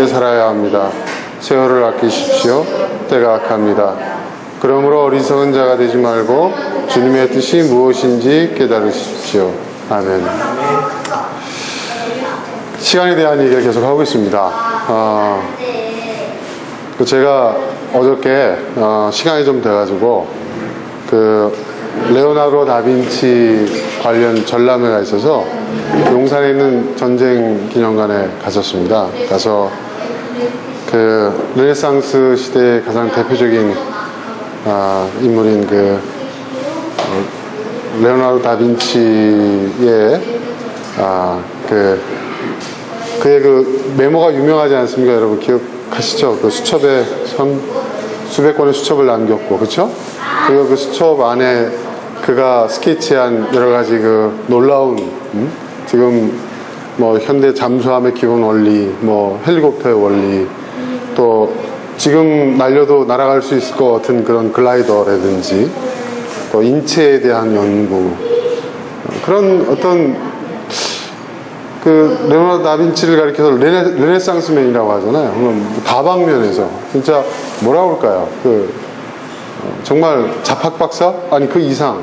살아야 합니다. 세월을 아끼십시오. 때가 악합니다. 그러므로 어리석은 자가 되지 말고 주님의 뜻이 무엇인지 깨달으십시오. 아멘. 시간에 대한 얘기를 계속 하고 있습니다. 제가 어저께 시간이 좀 돼가지고 레오나르도 다빈치 관련 전람회가 있어서 용산에 있는 전쟁 기념관에 갔었습니다. 가서 르네상스 시대의 가장 대표적인 인물인 레오나르도 다빈치의 그의 메모가 유명하지 않습니까? 여러분 기억하시죠? 수첩에 수백 권의 수첩을 남겼고, 그렇죠? 그리고 그 수첩 안에 그가 스케치한 여러 가지 놀라운 지금 현대 잠수함의 기본 원리, 헬리콥터의 원리, 또 지금 날려도 날아갈 수 있을 것 같은 그런 글라이더라든지, 또 인체에 대한 연구, 그런 어떤 레오나르도 다빈치를 가리켜서 르네상스맨이라고 하잖아요. 다방면에서 진짜 뭐라고 할까요? 정말 자팍박사? 아니 그 이상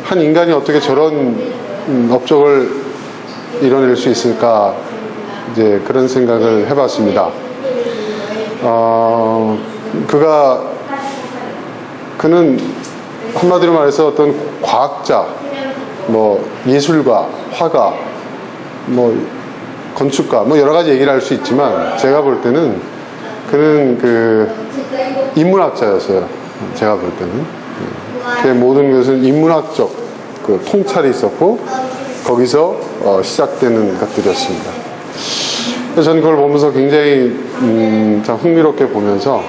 한 인간이 어떻게 저런 업적을 이뤄낼 수 있을까, 이제 그런 생각을 해봤습니다. 그는 한마디로 말해서 어떤 과학자, 예술가, 화가, 건축가, 여러 가지 얘기를 할 수 있지만, 제가 볼 때는 그는 인문학자였어요. 제가 볼 때는. 그의 모든 것은 인문학적 통찰이 있었고, 거기서 시작되는 것들이었습니다. 그래서 저는 그걸 보면서 굉장히 참 흥미롭게 보면서,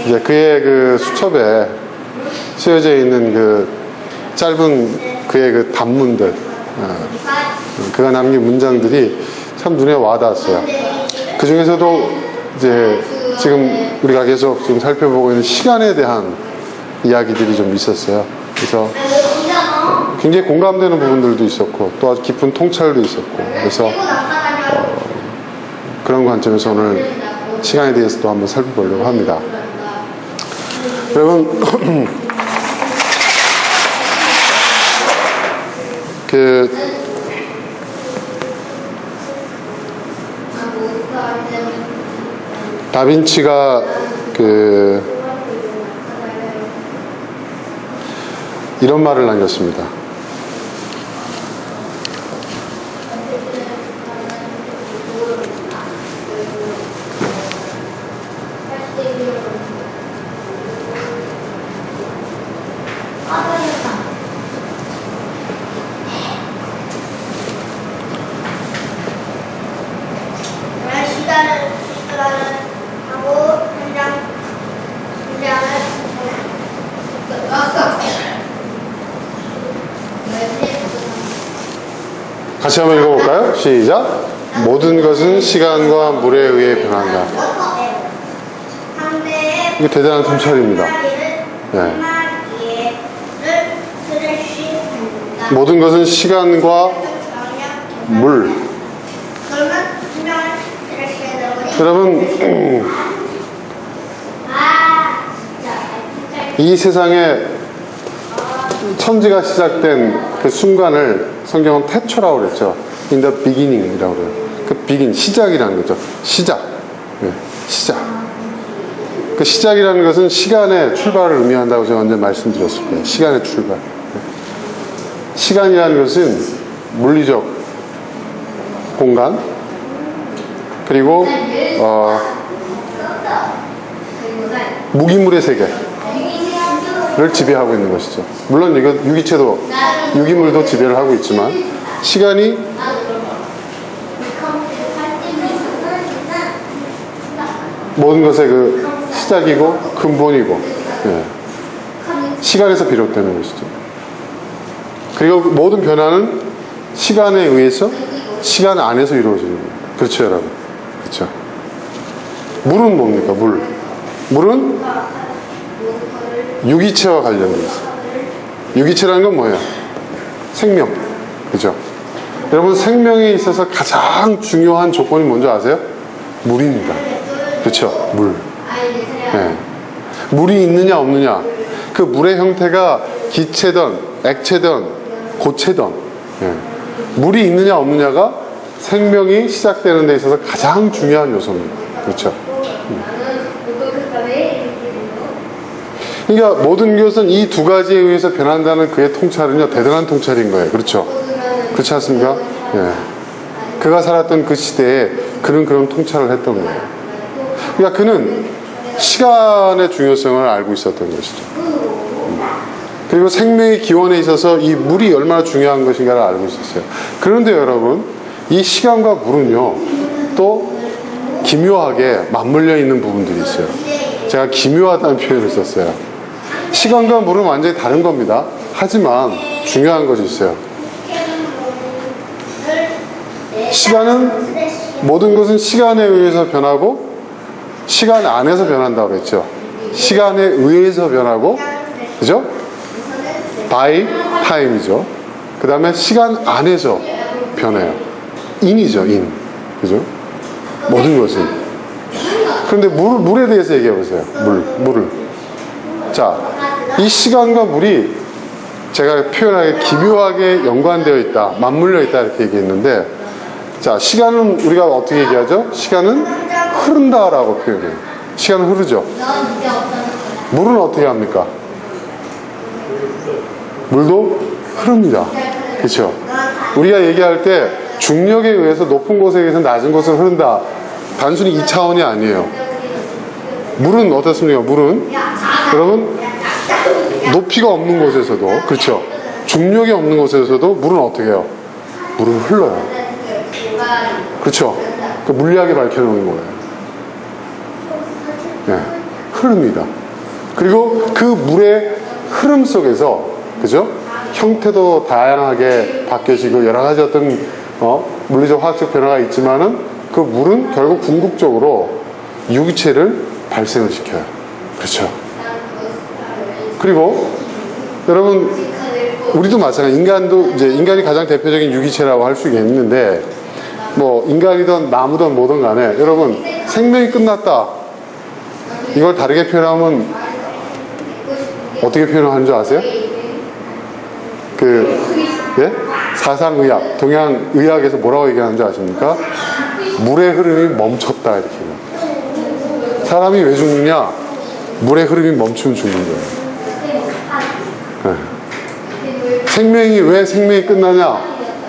이제 그의 수첩에 쓰여져 있는 짧은 그의 단문들, 그가 남긴 문장들이 참 눈에 와닿았어요. 그 중에서도 이제 지금 우리가 계속 지금 살펴보고 있는 시간에 대한 이야기들이 좀 있었어요. 그래서 굉장히 공감되는 부분들도 있었고, 또 아주 깊은 통찰도 있었고, 그래서 그런 관점에서 오늘 시간에 대해서도 한번 살펴보려고 합니다. 여러분, 다빈치가 이런 말을 남겼습니다. 같이 한번 읽어볼까요? 시작. 모든 것은 시간과 물에 의해 변한다. 이게 대단한 통찰입니다. 네. 모든 것은 시간과 물. 여러분, 이 세상에 천지가 시작된 그 순간을 성경은 태초라고 그랬죠. In the beginning이라고 그래요. 시작이라는 거죠. 시작. 네, 시작. 그 시작이라는 것은 시간의 출발을 의미한다고 제가 언제 말씀드렸을 거예요. 시간의 출발. 네. 시간이라는 것은 물리적 공간, 그리고 무기물의 세계를 지배하고 있는 것이죠. 물론 이거 유기물도 지배를 하고 있지만, 시간이 모든 것의 시작이고 근본이고, 시간에서 비롯되는 것이죠. 그리고 모든 변화는 시간에 의해서, 시간 안에서 이루어지는 거예요. 그렇죠, 여러분? 그렇죠. 물은 뭡니까? 물은 유기체와 관련되어 있어요. 유기체라는 건 뭐예요? 생명. 그죠? 여러분, 생명에 있어서 가장 중요한 조건이 뭔지 아세요? 물입니다. 그렇죠? 물. 예. 물이 있느냐 없느냐, 그 물의 형태가 기체든 액체든 고체든, 예. 물이 있느냐 없느냐가 생명이 시작되는 데 있어서 가장 중요한 요소입니다. 그렇죠? 그러니까 모든 것은 이 두 가지에 의해서 변한다는 그의 통찰은요, 대단한 통찰인 거예요. 그렇죠? 그렇지 않습니까? 예. 그가 살았던 그 시대에 그는 그런 통찰을 했던 거예요. 그러니까 그는 시간의 중요성을 알고 있었던 것이죠. 그리고 생명의 기원에 있어서 이 물이 얼마나 중요한 것인가를 알고 있었어요. 그런데 여러분, 이 시간과 물은요, 또 기묘하게 맞물려 있는 부분들이 있어요. 제가 기묘하다는 표현을 썼어요. 시간과 물은 완전히 다른 겁니다. 하지만 중요한 것이 있어요. 시간은, 모든 것은 시간에 의해서 변하고 시간 안에서 변한다고 그랬죠. 시간에 의해서 변하고, 그죠? by time이죠. 그 다음에 시간 안에서 변해요. in이죠, in. 그죠? 모든 것은. 그런데 물에 대해서 얘기해 보세요. 물을. 자, 이 시간과 물이 제가 표현하기 기묘하게 연관되어 있다, 맞물려 있다, 이렇게 얘기했는데, 자, 시간은 우리가 어떻게 얘기하죠? 시간은 흐른다라고 표현해요. 시간은 흐르죠. 물은 어떻게 합니까? 물도 흐릅니다. 그렇죠? 우리가 얘기할 때 중력에 의해서 높은 곳에 의해서 낮은 곳을 흐른다, 단순히 이 차원이 아니에요. 물은 어떻습니까? 물은 여러분 높이가 없는 곳에서도, 그렇죠? 중력이 없는 곳에서도 물은 어떻게 해요? 물은 흘러요. 그렇죠? 그 물리학에 밝혀놓은 거예요. 네, 흐릅니다. 그리고 그 물의 흐름 속에서, 그죠? 형태도 다양하게 바뀌어지고 여러 가지 어떤 물리적 화학적 변화가 있지만은 그 물은 결국 궁극적으로 유기체를 발생을 시켜요. 그렇죠? 그리고 여러분, 우리도 마찬가지, 인간이 가장 대표적인 유기체라고 할 수 있는데, 뭐 인간이든 나무든 뭐든 간에 여러분, 생명이 끝났다, 이걸 다르게 표현하면 어떻게 표현하는 줄 아세요? 예? 사상의학, 동양의학에서 뭐라고 얘기하는 줄 아십니까? 물의 흐름이 멈췄다, 이렇게. 사람이 왜 죽느냐? 물의 흐름이 멈추면 죽는 거예요. 네. 생명이 왜 생명이 끝나냐?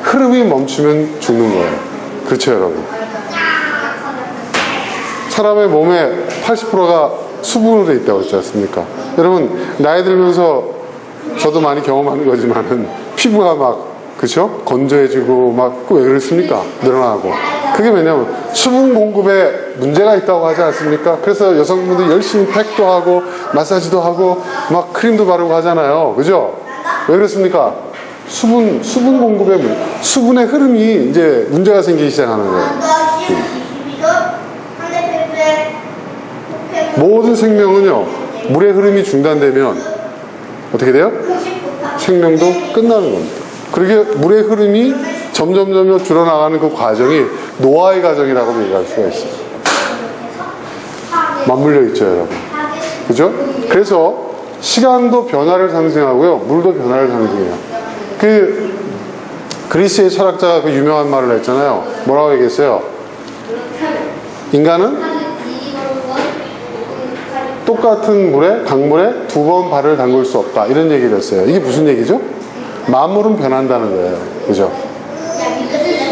흐름이 멈추면 죽는 거예요. 그렇죠, 여러분? 사람의 몸의 80%가 수분으로 되어 있다고 그랬지 않습니까? 여러분, 나이 들면서 저도 많이 경험하는 거지만은 피부가 막, 그쵸? 건조해지고 막, 왜 그렇습니까? 늘어나고. 그게 왜냐면 수분 공급에 문제가 있다고 하지 않습니까? 그래서 여성분들 열심히 팩도 하고 마사지도 하고 막 크림도 바르고 하잖아요. 그죠? 왜 그렇습니까? 수분 공급에, 수분의 흐름이 이제 문제가 생기기 시작하는 거예요. 모든 생명은요, 물의 흐름이 중단되면 어떻게 돼요? 생명도 끝나는 겁니다. 그렇게 물의 흐름이 점점 줄어나가는 그 과정이 노화의 과정이라고 얘기할 수가 있어요. 맞물려 있죠, 여러분. 그죠? 그래서 시간도 변화를 상징하고요, 물도 변화를 상징해요. 그리스의 철학자가 그 유명한 말을 했잖아요. 뭐라고 얘기했어요? 인간은 똑같은 강물에 두 번 발을 담글 수 없다, 이런 얘기를 했어요. 이게 무슨 얘기죠? 만물은 변한다는 거예요. 그죠?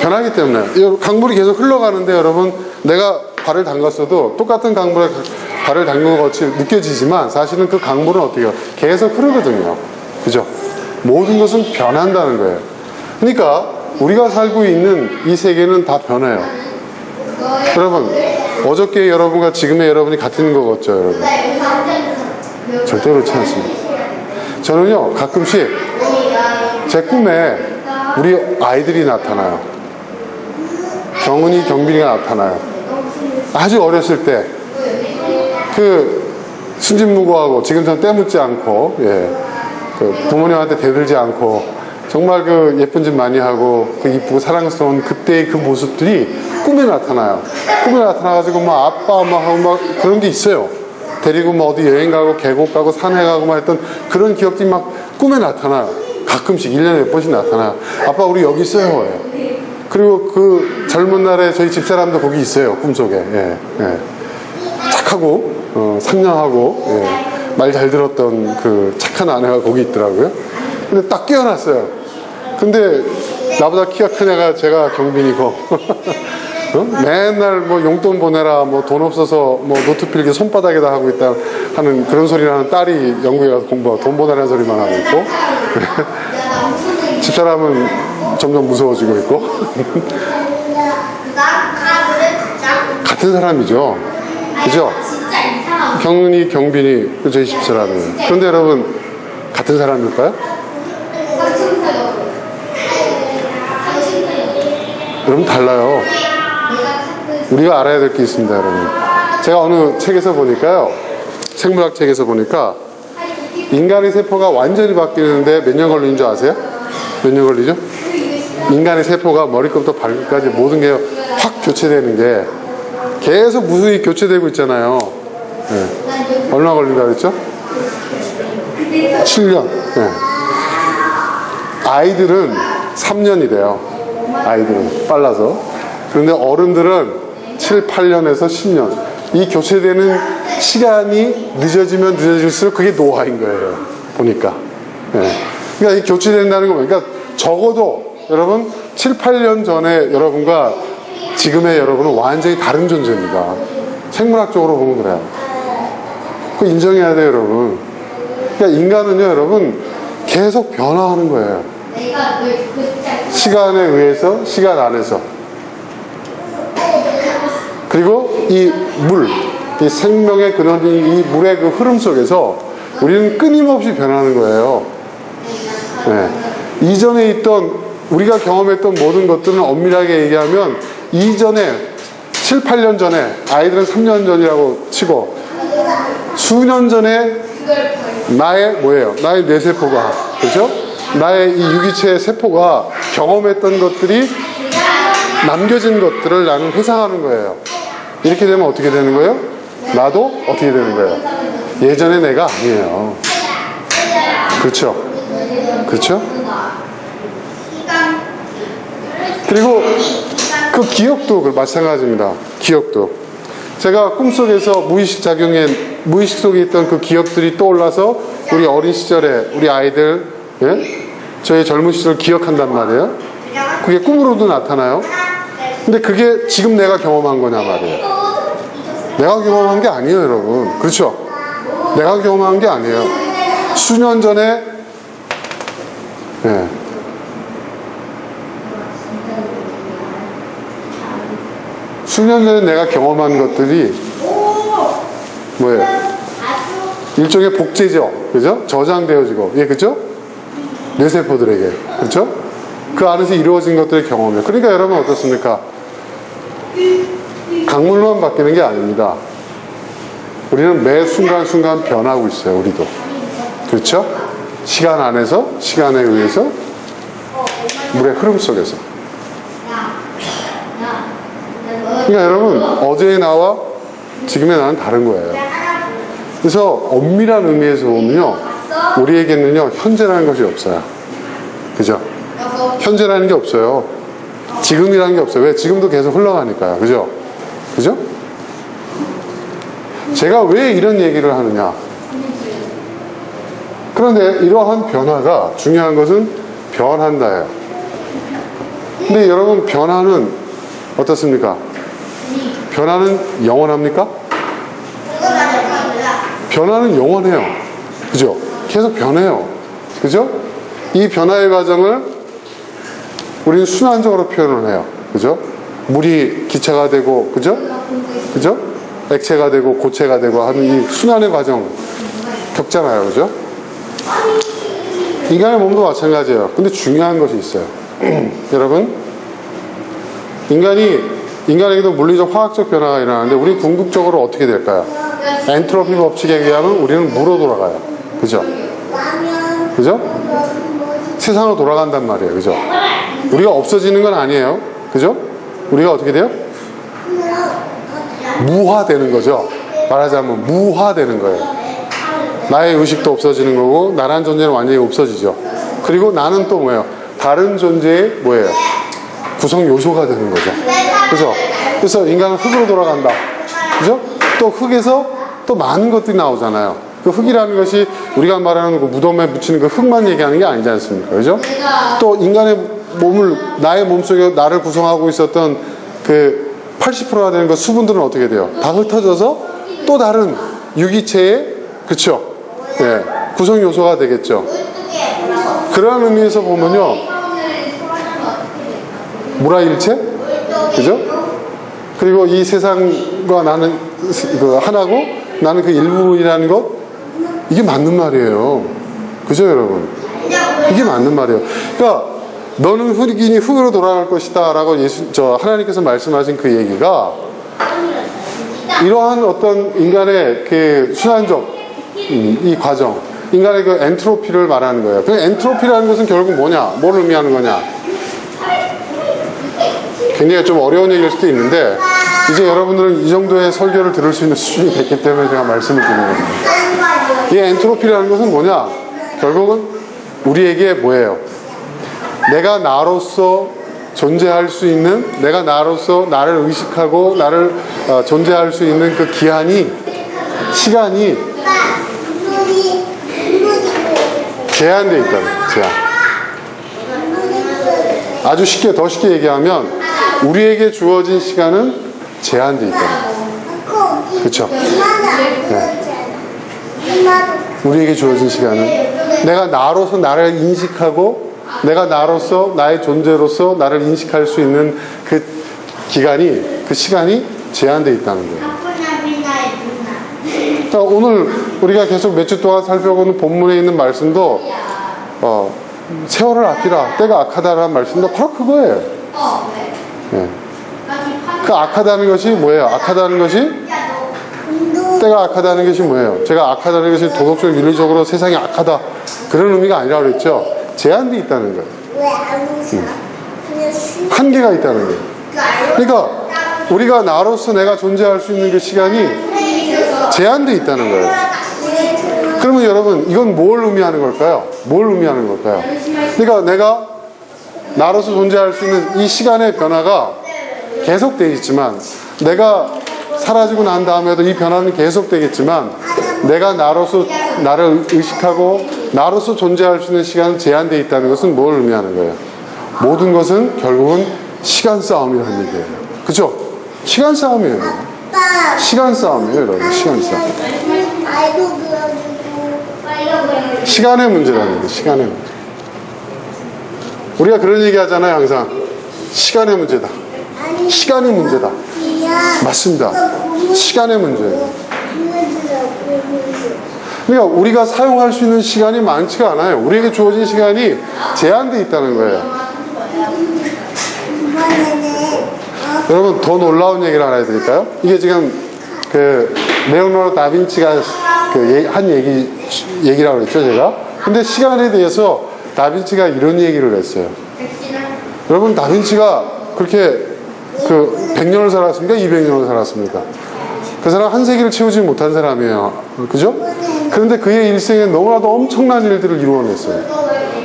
변하기 때문에 강물이 계속 흘러가는데, 여러분, 내가 발을 담갔어도 똑같은 강물에 발을 담근 것 같이 느껴지지만 사실은 그 강물은 어떻게 해요? 계속 흐르거든요. 그죠? 모든 것은 변한다는 거예요. 그러니까 우리가 살고 있는 이 세계는 다 변해요. 여러분, 어저께 여러분과 지금의 여러분이 같은 거 같죠, 여러분? 절대 그렇지 않습니다. 저는요, 가끔씩 제 꿈에 우리 아이들이 나타나요. 경은이, 경빈이가 나타나요. 아주 어렸을 때 순진무구하고 지금처럼 때묻지 않고, 부모님한테 대들지 않고 정말 예쁜 짓 많이 하고 이쁘고 사랑스러운 그때의 그 모습들이 꿈에 나타나요. 꿈에 나타나가지고 막 아빠 막 하고 막 그런 게 있어요. 데리고 뭐 어디 여행 가고 계곡 가고 산에 가고 막 했던 그런 기억들이 막 꿈에 나타나요. 가끔씩 1년에 몇 번씩 나타나요. 아빠 우리 여기 있어요. 예. 그리고 그 젊은 날에 저희 집사람도 거기 있어요. 꿈속에. 예. 예. 착하고 상냥하고 예. 말 잘 들었던 그 착한 아내가 거기 있더라고요. 근데 딱 깨어났어요. 근데 나보다 키가 큰 애가 제가 경빈이고 맨날 뭐 용돈 보내라 뭐 돈 없어서 뭐 노트 필기 손바닥에다 하고 있다 하는 그런 소리 나는 딸이 영국에 가서 공부하고 돈 보내라는 소리만 하고 있고 집사람은 점점 무서워지고 있고 같은 사람이죠. 그죠? 경은이, 경빈이, 저희 집사람이에요. 그런데 여러분 같은 사람일까요? 여러분 달라요. 우리가 알아야 될 게 있습니다, 여러분. 제가 어느 책에서 보니까요, 생물학 책에서 보니까 인간의 세포가 완전히 바뀌는데 몇 년 걸리는 줄 아세요? 몇 년 걸리죠? 인간의 세포가 머리끝부터 발끝까지 모든 게 확 교체되는 게 계속 무수히 교체되고 있잖아요. 네. 얼마 걸린다고 그랬죠? 7년. 네. 아이들은 3년이래요. 아이들은 빨라서. 그런데 어른들은 7, 8년에서 10년. 이 교체되는 시간이 늦어지면 늦어질수록 그게 노화인 거예요. 보니까. 네. 그러니까 이 교체된다는 거 보니까 적어도 여러분 7, 8년 전에 여러분과 지금의 여러분은 완전히 다른 존재입니다. 생물학적으로 보면 그래요. 그거 인정해야 돼요, 여러분. 그러니까 인간은요, 여러분, 계속 변화하는 거예요. 시간에 의해서, 시간 안에서. 그리고 이 물, 이 생명의 근원인 이 물의 그 흐름 속에서 우리는 끊임없이 변하는 거예요. 네. 이전에 있던, 우리가 경험했던 모든 것들은 엄밀하게 얘기하면 이전에 7, 8년 전에 아이들은 3년 전이라고 치고 수년 전에 나의 뭐예요? 나의 뇌세포가 그렇죠? 나의 이 유기체 세포가 경험했던 것들이 남겨진 것들을 나는 회상하는 거예요. 이렇게 되면 어떻게 되는 거예요? 나도 어떻게 되는 거예요? 예전의 내가 아니에요. 그렇죠? 그렇죠? 그리고 그 기억도 마찬가지입니다. 기억도. 제가 꿈속에서 무의식 속에 있던 그 기억들이 떠올라서 우리 어린 시절에 우리 아이들, 예? 저희 젊은 시절 기억한단 말이에요. 그게 꿈으로도 나타나요. 근데 그게 지금 내가 경험한 거냐 말이에요. 내가 경험한 게 아니에요, 여러분. 그렇죠? 내가 경험한 게 아니에요. 수년 전에, 예. 수년 전에 내가 경험한 것들이 뭐예요? 일종의 복제죠. 그죠? 저장되어지고. 예, 그죠? 뇌세포들에게. 그죠? 그 안에서 이루어진 것들의 경험이에요. 그러니까 여러분 어떻습니까? 강물만 바뀌는 게 아닙니다. 우리는 매 순간순간 변하고 있어요. 우리도. 그렇죠? 시간 안에서, 시간에 의해서, 물의 흐름 속에서. 그러니까 여러분 어제의 나와 지금의 나는 다른 거예요. 그래서 엄밀한 의미에서 보면요 우리에게는요 현재라는 것이 없어요. 그죠? 현재라는 게 없어요. 지금이라는 게 없어요. 왜? 지금도 계속 흘러가니까요. 그죠? 그죠? 제가 왜 이런 얘기를 하느냐? 그런데 이러한 변화가 중요한 것은 변한다예요. 근데 여러분 변화는 어떻습니까? 변화는 영원합니까? 변화는 영원해요. 그죠? 계속 변해요. 그죠? 이 변화의 과정을 우리는 순환적으로 표현을 해요. 그죠? 물이 기체가 되고, 그죠? 그죠? 액체가 되고, 고체가 되고 하는 이 순환의 과정 겪잖아요. 그죠? 인간의 몸도 마찬가지예요. 근데 중요한 것이 있어요. 여러분, 인간에게도 물리적 화학적 변화가 일어나는데 우리 궁극적으로 어떻게 될까요? 엔트로피 법칙에 의하면 우리는 물로 돌아가요. 그죠? 그죠? 세상으로 돌아간단 말이에요. 그죠? 우리가 없어지는 건 아니에요. 그죠? 우리가 어떻게 돼요? 무화되는 거죠. 말하자면 무화되는 거예요. 나의 의식도 없어지는 거고 나란 존재는 완전히 없어지죠. 그리고 나는 또 뭐예요? 다른 존재의 뭐예요? 구성 요소가 되는 거죠. 그래서 인간은 흙으로 돌아간다. 그죠? 또 흙에서 또 많은 것들이 나오잖아요. 그 흙이라는 것이 우리가 말하는 그 무덤에 묻히는 그 흙만 얘기하는 게 아니지 않습니까? 그죠? 또 인간의 몸을, 나의 몸속에 나를 구성하고 있었던 그 80%가 되는 그 수분들은 어떻게 돼요? 다 흩어져서 또 다른 유기체의, 그쵸? 예, 구성 요소가 되겠죠. 그런 의미에서 보면요, 물화일체? 그죠? 그리고 이 세상과 나는 그 하나고 나는 그 일부이라는 것, 이게 맞는 말이에요. 그죠, 여러분? 이게 맞는 말이에요. 그러니까 너는 흙이니 흙으로 돌아갈 것이다 라고 하나님께서 말씀하신 그 얘기가 이러한 어떤 인간의 그 순환적 이 과정, 인간의 그 엔트로피를 말하는 거예요. 그 엔트로피라는 것은 결국 뭐냐? 뭘 의미하는 거냐? 굉장히 좀 어려운 얘기일 수도 있는데 이제 여러분들은 이 정도의 설교를 들을 수 있는 수준이 됐기 때문에 제가 말씀을 드리는 겁니다. 이 엔트로피라는 것은 뭐냐? 결국은 우리에게 뭐예요? 내가 나로서 존재할 수 있는, 내가 나로서 나를 의식하고 나를 존재할 수 있는 그 기한이, 시간이 제한되어 있다는 거예요. 제한. 아주 쉽게, 더 쉽게 얘기하면 우리에게 주어진 시간은 제한되어 있다는 거예요. 그렇죠? 네. 우리에게 주어진 시간은 내가 나로서 나를 인식하고 내가 나로서 나의 존재로서 나를 인식할 수 있는 그 기간이, 그 시간이 제한되어 있다는 거예요. 자, 오늘 우리가 계속 몇 주 동안 살펴보는 본문에 있는 말씀도 세월을 아끼라, 때가 악하다라는 말씀도 바로 그거예요. 네. 그 악하다는 것이 뭐예요? 악하다는 것이 때가 악하다는 것이 뭐예요? 제가 악하다는 것이 도덕적, 윤리적으로 세상이 악하다 그런 의미가 아니라 그랬죠. 제한돼 있다는 거예요. 한계가 있다는 거예요. 그러니까 우리가 나로서 내가 존재할 수 있는 그 시간이 제한돼 있다는 거예요. 그러면 여러분 이건 뭘 의미하는 걸까요? 뭘 의미하는 걸까요? 그러니까 내가 나로서 존재할 수 있는 이 시간의 변화가 계속되어 있지만 내가 사라지고 난 다음에도 이 변화는 계속되겠지만 내가 나로서 나를 의식하고 나로서 존재할 수 있는 시간은 제한되어 있다는 것은 뭘 의미하는 거예요? 모든 것은 결국은 시간 싸움이라는 얘기예요. 그죠? 시간 싸움이에요. 시간 싸움이에요, 여러분. 시간 싸움. 시간의 문제라는 거예요. 시간의 문제. 우리가 그런 얘기 하잖아요, 항상. 시간의 문제다. 시간이 문제다. 맞습니다. 시간의 문제예요. 그러니까 우리가 사용할 수 있는 시간이 많지가 않아요. 우리에게 주어진 시간이 제한되어 있다는 거예요. 여러분 더 놀라운 얘기를 하나 해드릴까요? 이게 지금 그 레오나르도 다빈치가 그 한 얘기라고 그랬죠, 제가. 근데 시간에 대해서 다빈치가 이런 얘기를 했어요. 여러분 다빈치가 그렇게 그 100년을 살았습니까? 200년을 살았습니까? 그 사람 한 세기를 채우지 못한 사람이에요. 그죠? 그런데 그의 일생에 너무나도 엄청난 일들을 이루어냈어요.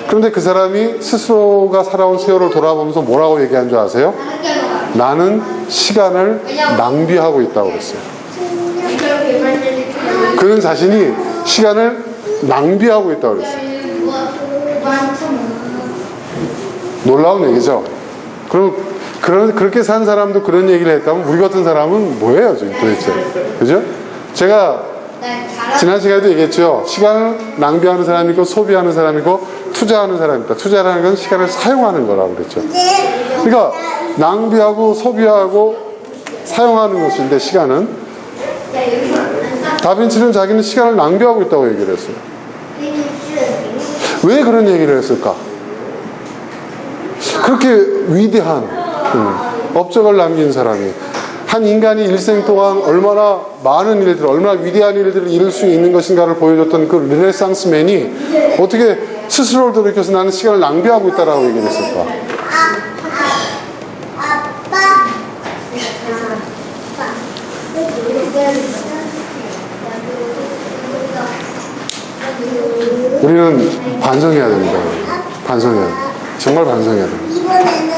그런데 그 사람이 스스로가 살아온 세월을 돌아보면서 뭐라고 얘기한 줄 아세요? 나는 시간을 낭비하고 있다고 그랬어요. 그는 자신이 시간을 낭비하고 있다고 그랬어요. 놀라운 얘기죠. 그럼 그렇게 산 사람도 그런 얘기를 했다면 우리 같은 사람은 뭐예요, 도대체? 그죠? 제가 지난 시간에도 얘기했죠. 시간을 낭비하는 사람이 있고 소비하는 사람이 있고 투자하는 사람이 있다. 투자라는 건 시간을 사용하는 거라고 그랬죠. 그러니까 낭비하고 소비하고 사용하는 것인데 시간은 다빈치는 자기는 시간을 낭비하고 있다고 얘기를 했어요. 왜 그런 얘기를 했을까? 그렇게 위대한 업적을 남긴 사람이 한 인간이 일생 동안 얼마나 많은 일들, 얼마나 위대한 일들을 이룰 수 있는 것인가를 보여줬던 그 르네상스맨이 어떻게 스스로를 돌이켜서 나는 시간을 낭비하고 있다라고 얘기를 했을까? 우리는 반성해야 됩니다. 반성해야 돼. 정말 반성해야 돼. 이번에는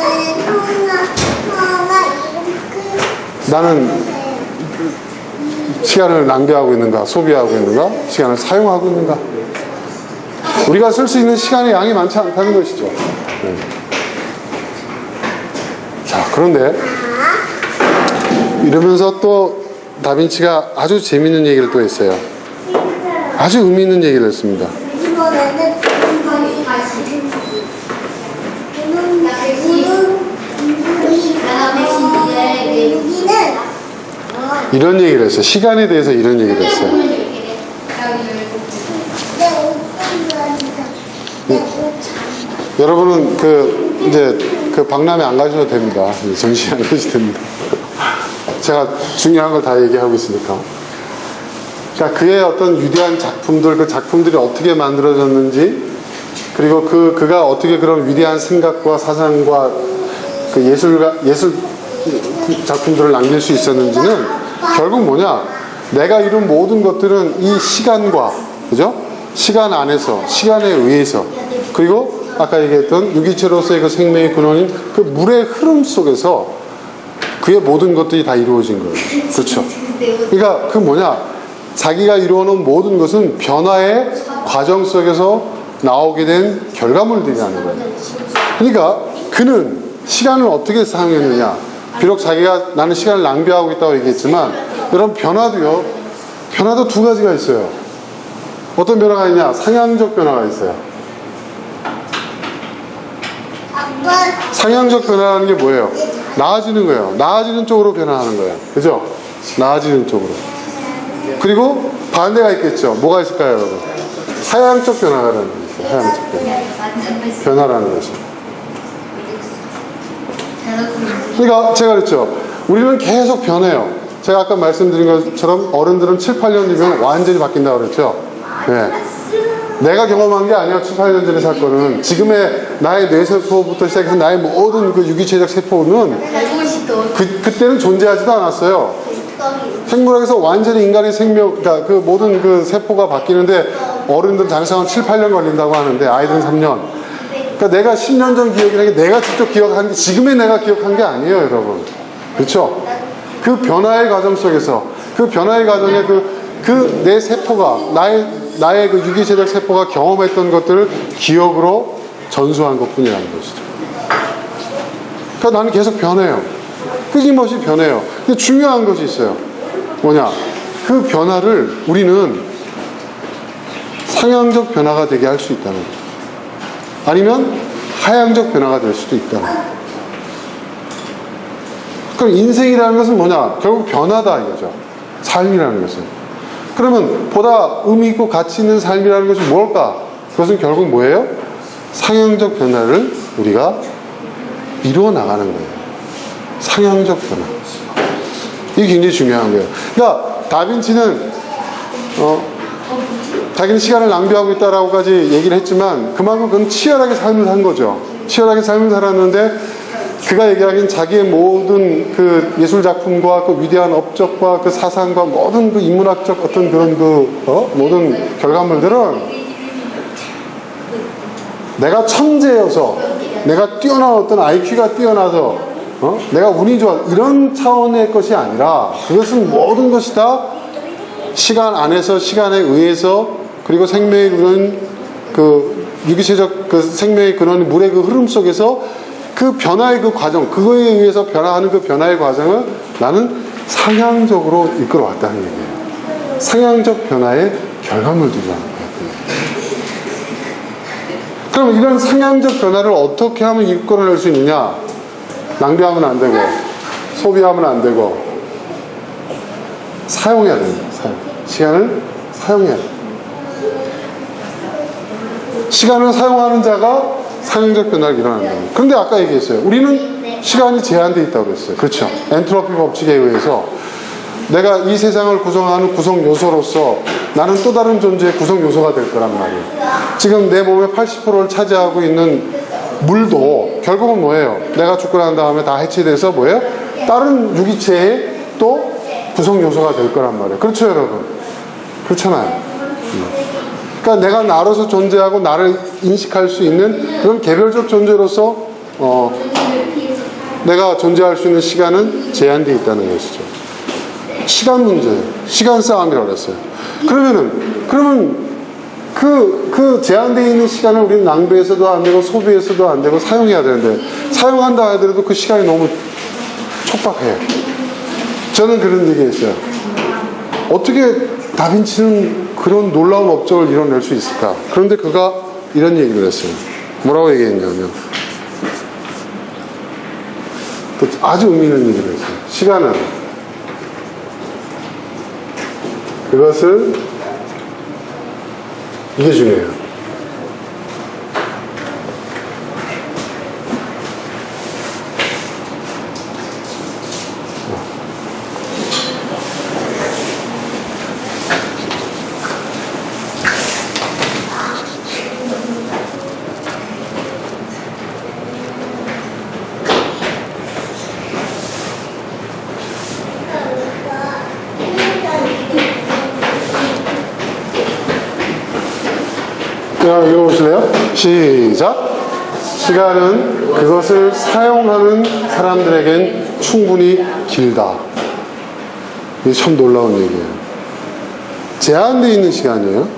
나는 시간을 낭비하고 있는가, 소비하고 있는가, 시간을 사용하고 있는가. 우리가 쓸 수 있는 시간의 양이 많지 않다는 것이죠. 네. 자, 그런데 이러면서 또 다빈치가 아주 재밌는 얘기를 또 했어요. 아주 의미 있는 얘기를 했습니다. 이번에는 이런 얘기를 했어요. 시간에 대해서 이런 얘기를 했어요. 여러분은 이제 박람회 안 가셔도 됩니다. 전시회 안 가셔도 됩니다. 제가 중요한 걸 다 얘기하고 있으니까. 그러니까 그의 어떤 위대한 작품들, 그 작품들이 어떻게 만들어졌는지, 그리고 그가 어떻게 그런 위대한 생각과 사상과 그 예술 작품들을 남길 수 있었는지는 결국 뭐냐? 내가 이룬 모든 것들은 이 시간과, 그죠? 시간 안에서, 시간에 의해서, 그리고 아까 얘기했던 유기체로서의 그 생명의 근원인 그 물의 흐름 속에서 그의 모든 것들이 다 이루어진 거예요. 그렇죠? 그러니까 그 뭐냐? 자기가 이루어놓은 모든 것은 변화의 과정 속에서 나오게 된 결과물들이라는 거예요. 그러니까 그는 시간을 어떻게 사용했느냐? 비록 자기가 나는 시간을 낭비하고 있다고 얘기했지만, 여러분 변화도요, 변화도 두 가지가 있어요. 어떤 변화가 있냐? 상향적 변화가 있어요. 상향적 변화라는 게 뭐예요? 나아지는 거예요. 나아지는 쪽으로 변화하는 거예요. 그죠? 나아지는 쪽으로. 그리고 반대가 있겠죠. 뭐가 있을까요, 여러분? 하향적 변화라는 게 있어요. 하향적 변화. 변화라는 것이. 그러니까 제가 그랬죠. 우리는 계속 변해요. 제가 아까 말씀드린 것처럼 어른들은 7, 8년 뒤면 완전히 바뀐다고 그랬죠. 네. 내가 경험한 게 아니야. 7, 8년 전의 사건은. 지금의 나의 뇌세포부터 시작해서 나의 모든 그 유기체적 세포는 그때는 존재하지도 않았어요. 생물학에서 완전히 인간의 생명, 그러니까 그 모든 그 세포가 바뀌는데 어른들은 장성한 7, 8년 걸린다고 하는데 아이들은 3년. 그러니까 내가 10년 전 기억이라는 게 내가 직접 기억한 게 지금의 내가 기억한 게 아니에요, 여러분. 그렇죠? 그 변화의 과정 속에서, 그 변화의 과정에 내 세포가, 나의 그 유기체적 세포가 경험했던 것들을 기억으로 전수한 것 뿐이라는 것이죠. 그러니까 나는 계속 변해요. 끊임없이 변해요. 근데 중요한 것이 있어요. 뭐냐? 그 변화를 우리는 상향적 변화가 되게 할 수 있다는 거죠. 아니면 하향적 변화가 될 수도 있다는 거죠. 그럼 인생이라는 것은 뭐냐? 결국 변화다 이거죠. 삶이라는 것은. 그러면 보다 의미 있고 가치 있는 삶이라는 것이 뭘까? 그것은 결국 뭐예요? 상향적 변화를 우리가 이루어 나가는 거예요. 상향적 변화. 이게 굉장히 중요한 거예요. 그러니까 다빈치는 자기는 시간을 낭비하고 있다라고까지 얘기를 했지만 그만큼 그건 치열하게 삶을 산 거죠. 치열하게 삶을 살았는데 그가 얘기하기엔 자기의 모든 그 예술 작품과 그 위대한 업적과 그 사상과 모든 그 인문학적 어떤 그런 모든 결과물들은 내가 천재여서, 내가 뛰어난 어떤 IQ가 뛰어나서, 내가 운이 좋아, 이런 차원의 것이 아니라 그것은 모든 것이 다 시간 안에서, 시간에 의해서, 그리고 생명의 근원, 그 유기체적 그 생명의 근원, 물의 그 흐름 속에서 그 변화의 그 과정, 그거에 의해서 변화하는 그 변화의 과정을 나는 상향적으로 이끌어왔다는 얘기예요. 상향적 변화의 결과물들이라는 거예요. 그럼 이런 상향적 변화를 어떻게 하면 이끌어낼 수 있느냐? 낭비하면 안 되고, 소비하면 안 되고, 사용해야 됩니다. 시간을 사용해야 돼요. 시간을 사용하는 자가 상향적 변화를 일어나는 거예요. 그런데 아까 얘기했어요. 우리는 시간이 제한되어 있다고 그랬어요. 그렇죠. 엔트로피 법칙에 의해서 내가 이 세상을 구성하는 구성 요소로서 나는 또 다른 존재의 구성 요소가 될 거란 말이에요. 지금 내 몸의 80%를 차지하고 있는 물도 결국은 뭐예요? 내가 죽고 난 다음에 다 해체돼서 뭐예요? 다른 유기체의 또 구성 요소가 될 거란 말이에요. 그렇죠, 여러분? 그렇잖아요. 그러니까 내가 나로서 존재하고 나를 인식할 수 있는 그런 개별적 존재로서 내가 존재할 수 있는 시간은 제한되어 있다는 것이죠. 시간 문제, 시간 싸움이라고 그랬어요. 그러면 그 제한되어 있는 시간을 우리는 낭비해서도 안 되고 소비해서도 안 되고 사용해야 되는데, 사용한다 하더라도 그 시간이 너무 촉박해. 저는 그런 얘기 했어요. 어떻게 다빈치는 그런 놀라운 업적을 이뤄낼 수 있을까? 그런데 그가 이런 얘기를 했어요. 뭐라고 얘기했냐면, 아주 의미 있는 얘기를 했어요. 시간은 그것을, 이게 중요해요. 읽어보실래요? 시작. 시간은 그것을 사용하는 사람들에겐 충분히 길다. 이게 참 놀라운 얘기예요. 제한되어 있는 시간이에요.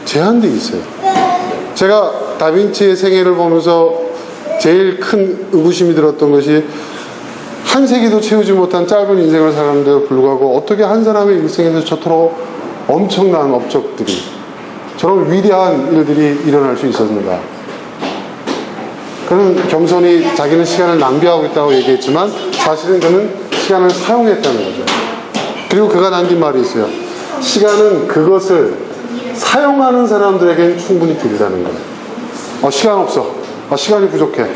제한되어 있어요. 제가 다빈치의 생애를 보면서 제일 큰 의구심이 들었던 것이, 한 세기도 채우지 못한 짧은 인생을 살았는데도 불구하고 어떻게 한 사람의 일생에서 저토록 엄청난 업적들이, 저런 위대한 일들이 일어날 수 있었는가. 그는 겸손히 자기는 시간을 낭비하고 있다고 얘기했지만 사실은 그는 시간을 사용했다는 거죠. 그리고 그가 남긴 말이 있어요. 시간은 그것을 사용하는 사람들에겐 충분히 길다는 거예요. 시간 없어. 시간이 부족해.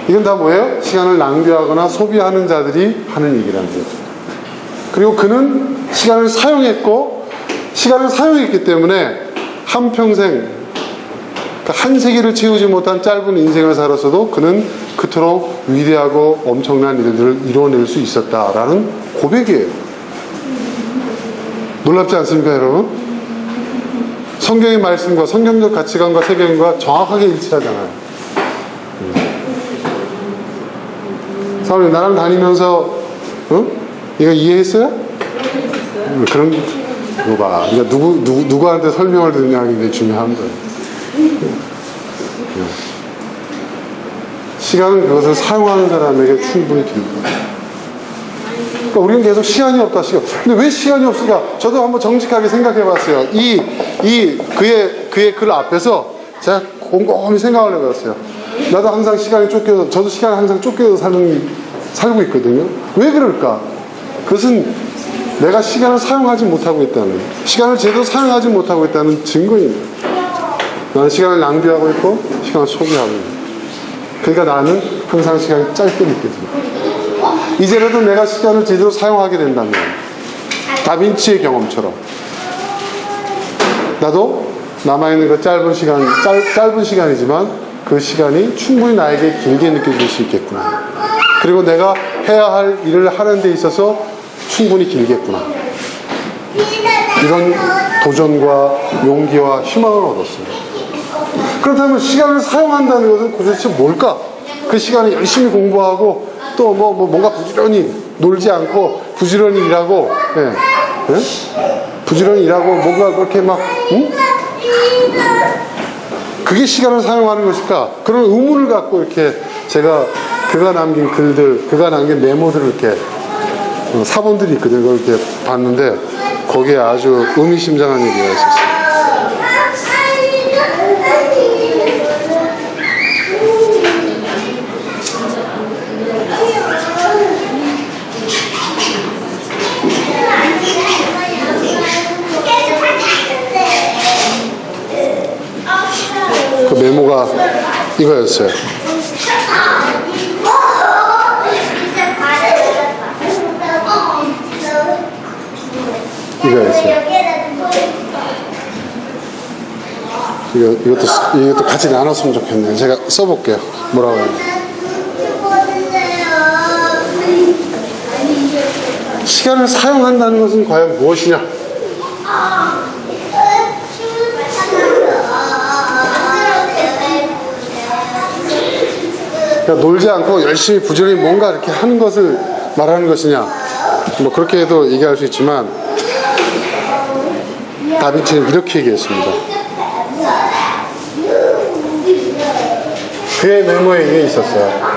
이건 다 뭐예요? 시간을 낭비하거나 소비하는 자들이 하는 얘기라는 거죠. 그리고 그는 시간을 사용했고, 시간을 사용했기 때문에 한평생, 한 세기를 채우지 못한 짧은 인생을 살았어도 그는 그토록 위대하고 엄청난 일들을 이뤄낼 수 있었다라는 고백이에요. 놀랍지 않습니까, 여러분? 성경의 말씀과 성경적 가치관과 세계관과 정확하게 일치하잖아요. 사모님, 나랑 다니면서 이거 이해했어요? 그런 이거 봐. 그러니까 누구한테 설명을 듣느냐 하는 게 중요한 거예요. 시간은 그것을 사용하는 사람에게 충분히 길다. 그러니까 우리는 계속 시간이 없다, 시간. 근데 왜 시간이 없을까? 저도 한번 정직하게 생각해 봤어요. 그의 글 앞에서 제가 곰곰이 생각을 해봤어요. 나도 항상 시간이 쫓겨서, 저도 시간을 항상 쫓겨서 살고 있거든요. 왜 그럴까? 그것은 내가 시간을 사용하지 못하고 있다는, 시간을 제대로 사용하지 못하고 있다는 증거입니다. 나는 시간을 낭비하고 있고 시간을 소비하고 있고, 그러니까 나는 항상 시간이 짧게 느껴집니다. 이제라도 내가 시간을 제대로 사용하게 된다면, 다빈치의 경험처럼 나도 남아있는 그 짧은 시간이지만 그 시간이 충분히 나에게 길게 느껴질 수 있겠구나. 그리고 내가 해야 할 일을 하는 데 있어서 충분히 길겠구나. 이런 도전과 용기와 희망을 얻었어요. 그렇다면 시간을 사용한다는 것은 도대체 뭘까? 그 시간에 열심히 공부하고 또 뭔가 부지런히 놀지 않고 부지런히 일하고, 부지런히 일하고 뭔가 그렇게 막, 그게 시간을 사용하는 것일까? 그런 의문을 갖고 이렇게 제가 그가 남긴 글들, 그가 남긴 메모들을 이렇게 사본들이 있거든요. 그걸 이렇게 봤는데 거기에 아주 의미심장한 얘기가 있었어요. 그 메모가 이거였어요. 이거였어요. 이것도 같이 나눴으면 좋겠네요. 제가 써볼게요. 뭐라고 해요? 시간을 사용한다는 것은 과연 무엇이냐? 그러니까 놀지 않고 열심히 부지런히 뭔가 이렇게 하는 것을 말하는 것이냐? 뭐 그렇게 해도 얘기할 수 있지만 다빈치는 이렇게 얘기했습니다. 그의 메모에 이게 있었어요.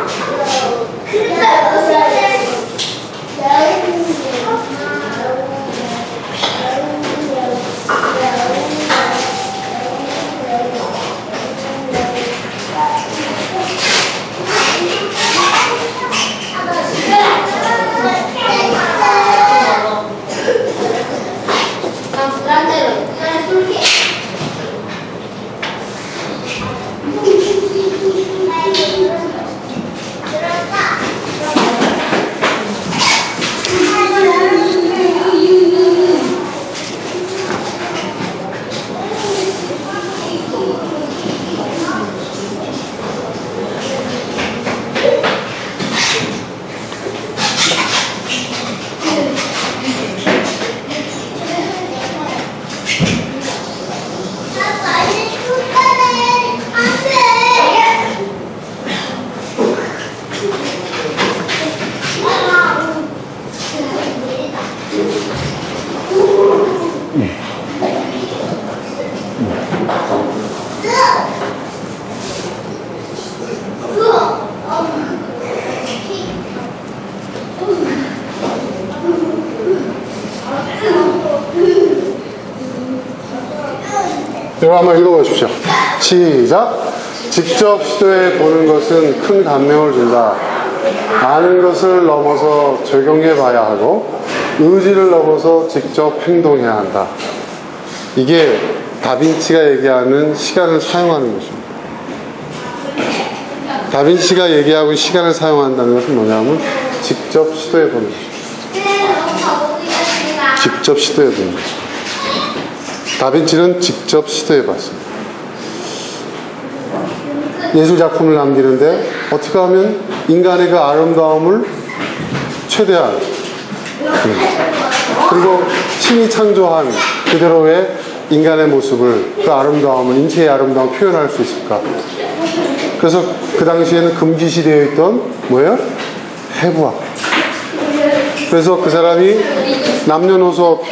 여러분 한번 읽어보십시오. 시작. 직접 시도해 보는 것은 큰 감명을 준다. 아는 것을 넘어서 적용해 봐야 하고 의지를 넘어서 직접 행동해야 한다. 이게 다빈치가 얘기하는 시간을 사용하는 것입니다. 다빈치가 얘기하고 시간을 사용한다는 것은 뭐냐면 직접 시도해 보는 것입니다. 직접 시도해 보는 것입니다. 다빈치는 직접 시도해 봤습니다. 예술작품을 남기는데 어떻게 하면 인간의 그 아름다움을 최대한 그리고 신이 창조한 그대로의 인간의 모습을, 그 아름다움을, 인체의 아름다움을 표현할 수 있을까? 그래서 그 당시에는 금기시되어 있던 뭐예요? 해부학. 그래서 그 사람이 남녀노소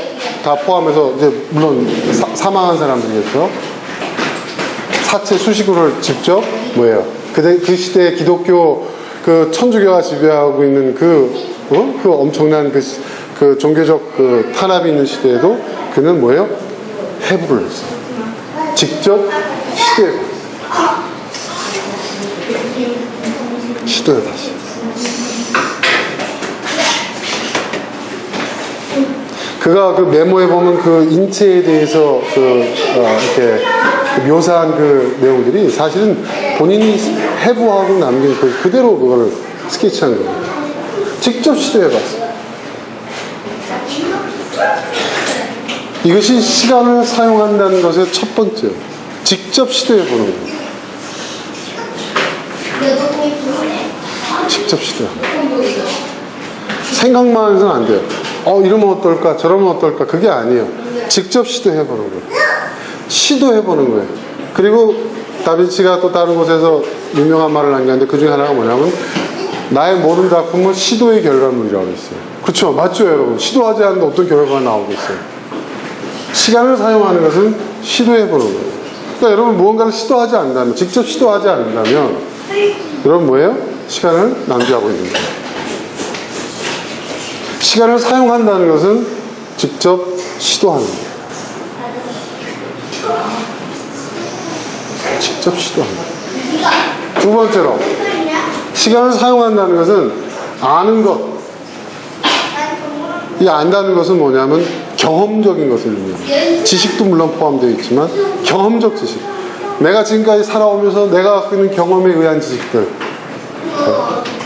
다 포함해서 이제 물론 사망한 사람들이겠죠. 사체 수식을 직접 뭐예요? 그 시대에 기독교 그 천주교가 지배하고 있는 그 엄청난 그 종교적 그 탄압이 있는 시대에도 그는 뭐예요? 해부를 했어요. 직접 시도해봤어요. 그가 그 메모에 보면 그 인체에 대해서 이렇게 묘사한 그 내용들이 사실은 본인이 해부하고 남긴 그대로 그걸 스케치한 거예요. 직접 시도해봤어요. 이것이 시간을 사용한다는 것의 첫 번째. 직접 시도해보는 거예요. 직접 시도해보는 거예요. 생각만 해서는 안 돼요. 이러면 어떨까, 저러면 어떨까. 그게 아니에요. 직접 시도해보는 거예요. 시도해보는 거예요. 그리고 다빈치가 또 다른 곳에서 유명한 말을 남겼는데 그 중에 하나가 뭐냐면 나의 모든 작품은 시도의 결과물이라고 했어요. 그렇죠? 맞죠, 여러분? 시도하지 않는데 어떤 결과가 나오겠어요? 시간을 사용하는 것은 시도해보는 거예요. 그러니까 여러분 무언가를 시도하지 않는다면, 직접 시도하지 않는다면 여러분 뭐예요? 시간을 낭비하고 있는 거예요. 시간을 사용한다는 것은 직접 시도하는 거예요. 직접 시도하는 거예요. 두 번째로 시간을 사용한다는 것은 아는 것. 이 안다는 것은 뭐냐면 경험적인 것을 의미합니다. 지식도 물론 포함되어 있지만 경험적 지식. 내가 지금까지 살아오면서 내가 갖고 있는 경험에 의한 지식들.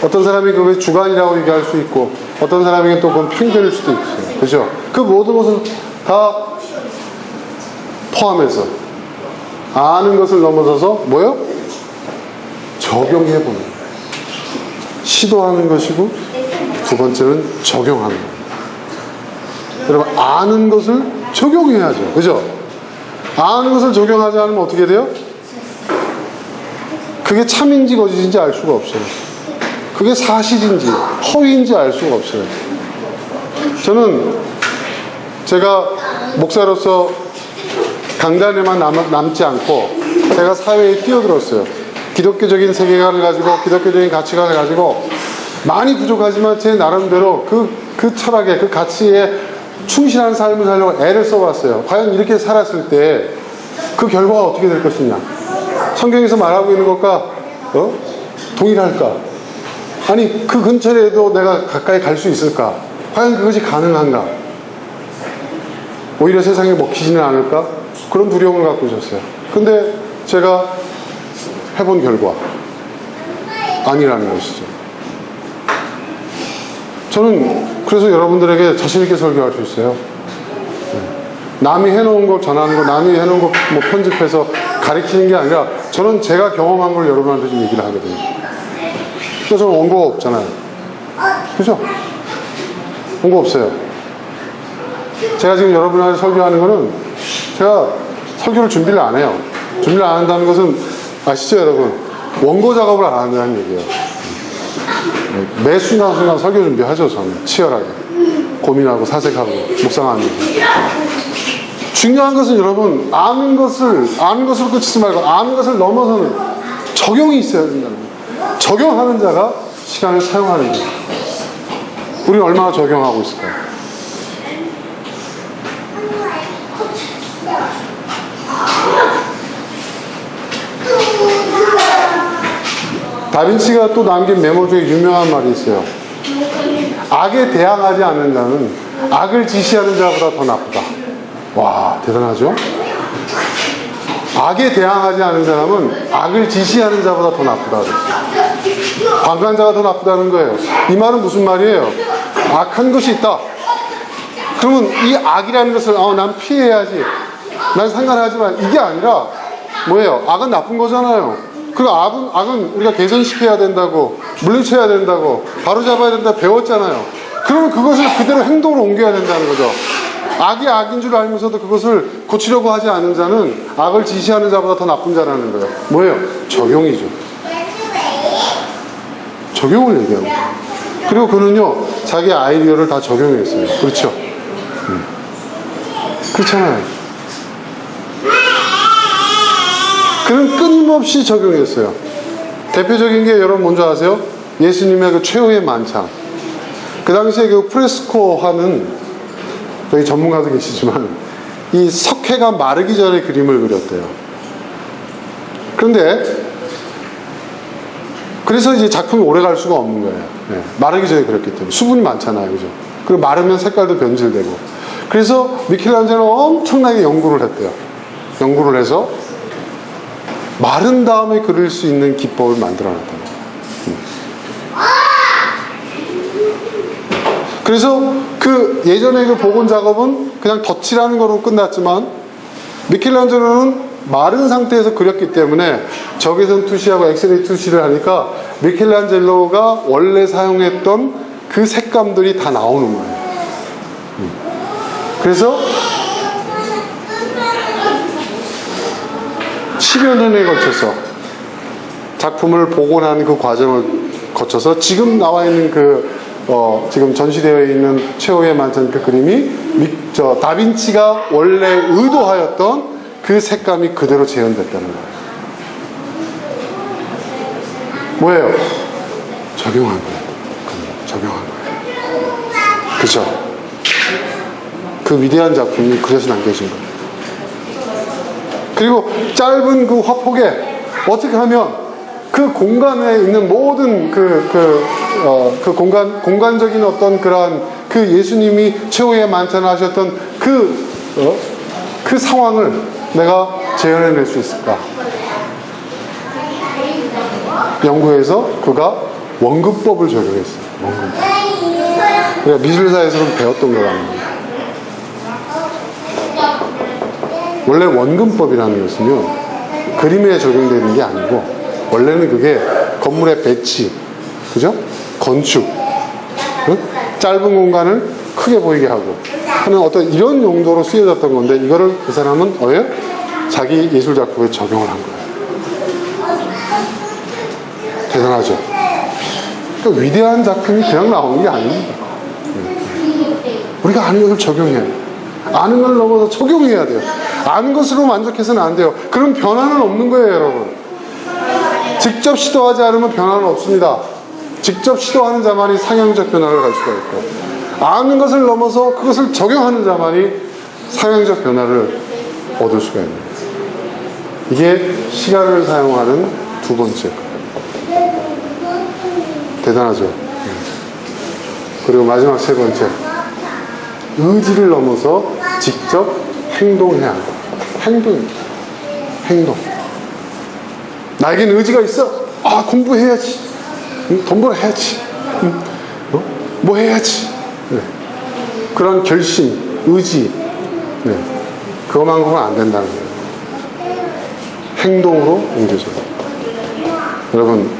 어떤 사람이 그걸 주관이라고 얘기할 수 있고 어떤 사람에게 또 그건 편견일 수도 있어요. 그죠? 그 모든 것을 다 포함해서 아는 것을 넘어서서 뭐요? 적용해보는 거예요. 시도하는 것이고 두 번째는 적용하는 거예요. 아는 것을 적용해야죠. 그죠? 아는 것을 적용하지 않으면 어떻게 돼요? 그게 참인지 거짓인지 알 수가 없어요. 그게 사실인지 허위인지 알 수가 없어요. 저는 제가 목사로서 강단에만 남지 않고 제가 사회에 뛰어들었어요. 기독교적인 세계관을 가지고 기독교적인 가치관을 가지고 많이 부족하지만 제 나름대로 그 철학에 그 가치에 충실한 삶을 살려고 애를 써봤어요. 과연 이렇게 살았을 때 그 결과가 어떻게 될 것이냐. 성경에서 말하고 있는 것과 동일할까? 아니 그 근처에도 내가 가까이 갈 수 있을까? 과연 그것이 가능한가? 오히려 세상에 먹히지는 않을까? 그런 두려움을 갖고 있었어요. 근데 제가 해본 결과 아니라는 것이죠. 저는 그래서 여러분들에게 자신있게 설교할 수 있어요. 남이 해놓은 거 전하는 거, 남이 해놓은 거 뭐 편집해서 가리키는 게 아니라 저는 제가 경험한 걸 여러분한테 좀 얘기를 하거든요. 그래서 저는 원고가 없잖아요. 그죠? 원고 없어요. 제가 지금 여러분한테 설교하는 거는 제가 설교를 준비를 안 해요. 준비를 안 한다는 것은 아시죠 여러분? 원고 작업을 안 한다는 얘기예요. 매 순간순간 설교 준비하죠. 저는 치열하게 고민하고 사색하고 묵상하면서. 중요한 것은 여러분 아는 것으로 끝이지 말고 아는 것을 넘어서는 적용이 있어야 된다는 거예요. 적용하는 자가 시간을 사용하는 거예요. 우리는 얼마나 적용하고 있을까요? 다빈치가 또 남긴 메모 중에 유명한 말이 있어요. 악에 대항하지 않는 자는 악을 지시하는 자보다 더 나쁘다. 와, 대단하죠? 악에 대항하지 않은 사람은 악을 지시하는 자보다 더 나쁘다. 관관자가 더 나쁘다는 거예요. 이 말은 무슨 말이에요? 악한 것이 있다. 그러면 이 악이라는 것을 난 피해야지, 난 상관하지만 이게 아니라 뭐예요? 악은 나쁜 거잖아요. 그리고 악은 우리가 개선시켜야 된다고, 물리쳐야 된다고, 바로잡아야 된다고 배웠잖아요. 그러면 그것을 그대로 행동으로 옮겨야 된다는 거죠. 악이 악인 줄 알면서도 그것을 고치려고 하지 않은 자는 악을 지시하는 자보다 더 나쁜 자라는 거예요. 뭐예요? 적용이죠. 적용을 얘기하고. 그리고 그는요, 자기 아이디어를 다 적용했어요. 그렇죠? 그렇잖아요. 그는 끊임없이 적용했어요. 대표적인 게 여러분 뭔지 아세요? 예수님의 그 최후의 만찬. 그 당시에 그 프레스코 하는, 여기 전문가도 계시지만 이 석회가 마르기 전에 그림을 그렸대요. 그런데 그래서 이제 작품이 오래 갈 수가 없는 거예요. 네, 마르기 전에 그렸기 때문에 수분이 많잖아요, 그죠? 그리고 마르면 색깔도 변질되고. 그래서 미켈란젤로는 엄청나게 연구를 했대요. 연구를 해서 마른 다음에 그릴 수 있는 기법을 만들어놨다는 거예요. 그래서 그 예전에 그 복원 작업은 그냥 덧칠하는 거로 끝났지만 미켈란젤로는 마른 상태에서 그렸기 때문에 적외선 투시하고 엑스레이 투시를 하니까 미켈란젤로가 원래 사용했던 그 색감들이 다 나오는 거예요. 그래서 10여 년에 걸쳐서 작품을 복원하는 그 과정을 거쳐서 지금 나와 있는 지금 전시되어 있는 최후의 만찬 그 그림이 다빈치가 원래 의도하였던 그 색감이 그대로 재현됐다는 거예요. 뭐예요? 적용한 거예요. 적용한 거예요. 그죠? 그 위대한 작품이 그래서 남겨진 거예요. 그리고 짧은 그 화폭에 어떻게 하면 그 공간에 있는 모든 공간적인 어떤 그러한 그 예수님이 최후의 만찬을 하셨던 그 상황을 내가 재현해낼 수 있을까? 연구해서 그가 원근법을 적용했어요. 원근법. 그러니까 미술사에서는 배웠던 거라는 거예요. 원래 원근법이라는 것은요, 그림에 적용되는 게 아니고 원래는 그게 건물의 배치, 그죠? 건축, 짧은 공간을 크게 보이게 하고 하는 어떤 이런 용도로 쓰여졌던 건데, 이거를 그 사람은 자기 예술 작품에 적용을 한 거예요. 대단하죠. 그러니까 위대한 작품이 그냥 나오는 게 아닙니다. 우리가 아는 것을 적용해야 돼요. 아는 걸 넘어서 적용해야 돼요. 아는 것으로 만족해서는 안 돼요. 그럼 변화는 없는 거예요, 여러분. 직접 시도하지 않으면 변화는 없습니다. 직접 시도하는 자만이 상향적 변화를 갈 수가 있고, 아는 것을 넘어서 그것을 적용하는 자만이 상향적 변화를 얻을 수가 있는 거예요. 이게 시간을 사용하는 두 번째. 대단하죠. 그리고 마지막 세 번째. 의지를 넘어서 직접 행동해야 한다. 행동입니다. 행동. 나에겐 의지가 있어. 공부해야지. 돈 벌어야지. 뭐 해야지. 네. 그런 결심, 의지. 네. 그것만큼은 안 된다는 거예요. 행동으로 옮겨져요. 여러분,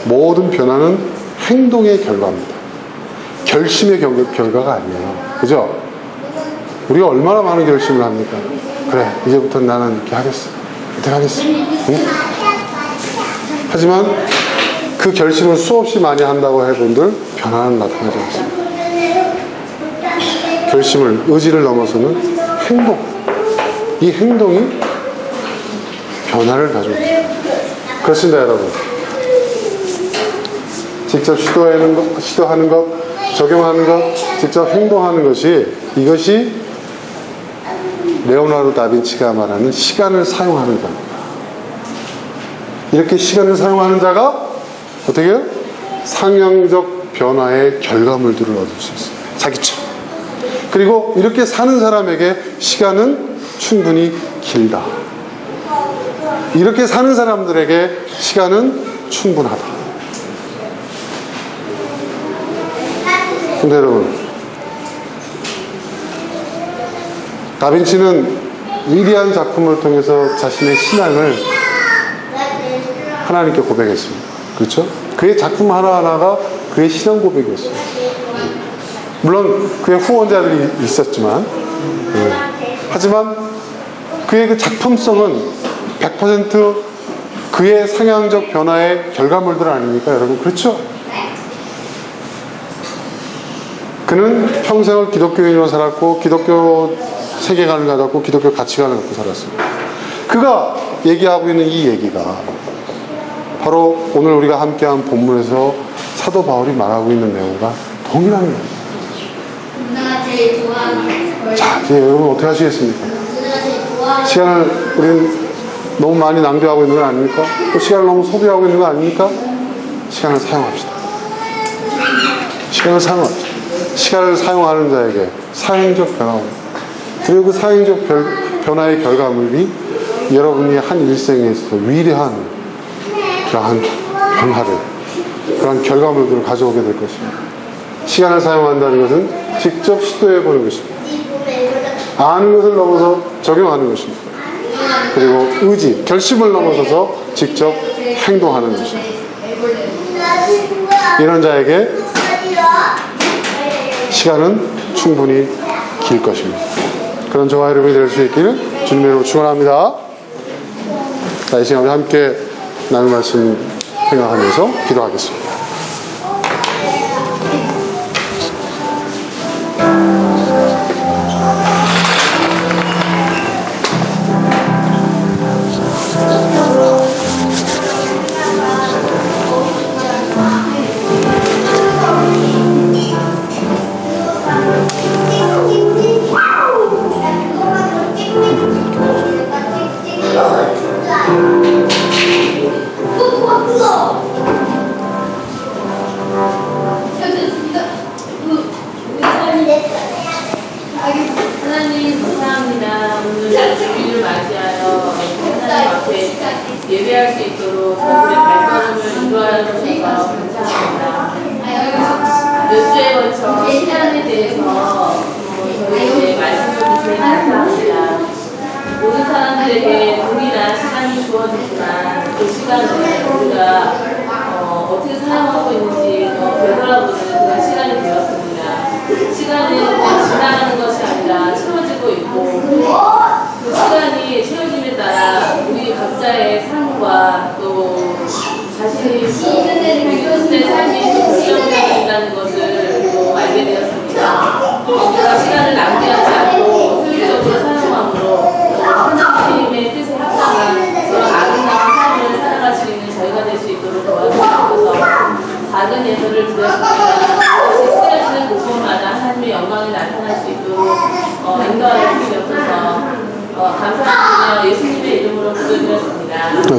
모든 변화는 행동의 결과입니다. 결심의 결과가 아니에요. 그죠? 우리가 얼마나 많은 결심을 합니까? 그래, 이제부터 나는 이렇게 하겠어. 이렇게 하겠어. 응? 하지만 그 결심을 수없이 많이 한다고 해본들 변화는 나타나지 않습니다. 결심을, 의지를 넘어서는 행동. 이 행동이 변화를 가져옵니다. 그렇습니다, 여러분. 직접 시도하는 것, 적용하는 것, 직접 행동하는 것이, 이것이 레오나르도 다빈치가 말하는 시간을 사용하는 자입니다. 이렇게 시간을 사용하는 자가 어떻게 해요? 상향적 변화의 결과물들을 얻을 수 있어요. 자기처럼. 그리고 이렇게 사는 사람에게 시간은 충분히 길다. 이렇게 사는 사람들에게 시간은 충분하다. 근데 여러분, 다빈치는 위대한 작품을 통해서 자신의 신앙을 하나님께 고백했습니다. 그렇죠? 그의 작품 하나하나가 그의 신앙 고백이었어요. 물론 그의 후원자들이 있었지만, 하지만 그의 그 작품성은 100% 그의 상향적 변화의 결과물들 아닙니까, 여러분? 그렇죠? 그는 평생을 기독교인으로 살았고, 기독교 세계관을 가졌고, 기독교 가치관을 갖고 살았습니다. 그가 얘기하고 있는 이 얘기가 바로 오늘 우리가 함께한 본문에서 사도 바울이 말하고 있는 내용과 동일한 거예요. 자, 이제 여러분 어떻게 하시겠습니까? 시간을 우리는 너무 많이 낭비하고 있는 건 아닙니까? 또 시간을 너무 소비하고 있는 거 아닙니까? 시간을 사용합시다. 시간을 사용합시다. 시간을 사용하는 자에게 사행적 변화가, 그리고 그 사행적 변화의 결과물이 여러분이 한 일생에 있어서 위대한 그러한 변화를, 그런 결과물들을 가져오게 될 것입니다. 시간을 사용한다는 것은 직접 시도해보는 것입니다. 아는 것을 넘어서 적용하는 것입니다. 그리고 의지, 결심을 넘어서서 직접 행동하는 것입니다. 이런 자에게 시간은 충분히 길 것입니다. 그런 저와 여러분이 될 수 있기를 주님의 이름으로 축원합니다. 자, 이 시간 우리 함께 나눌 말씀 생각하면서 기도하겠습니다. 하나님 감사합니다. 오늘 주일을 맞이하여 하나님 앞에 예배할 수 있도록 저희의 발걸음을 인도하여 주셔서 감사합니다. 몇 주에 걸쳐 시간에 대해서 저희에게 말씀을 주시니 감사합니다. 모든 사람들에게 동일한 시간이 주어지지만 그 시간을 우리가 어떻게 사용하고 있는지 되돌아보는 그런 시간이 되었습니다. 시간은 지나가는 것이 아니라 아니라 채워지고 있고 그 시간이 채워짐에 따라 우리 각자의 삶과 또 자신이 믿음의 삶이 결정된다는 것을 또 알게 되었습니다. 우리가 시간을 낭비하지 않고 효율적으로 사용함으로 하나님의 뜻에 합당한 그런 아름다운 삶을 살아갈 수 있는 저희가 될 수 있도록 도와주셔서 작은 예배를 드렸습니다. 다시 쓰여지는 곳곳마다 하나님의 영광이 나타날 수 있도록 인도하여 주시옵소서. 감사드리며 예수님의 이름으로 기도드렸습니다. 네.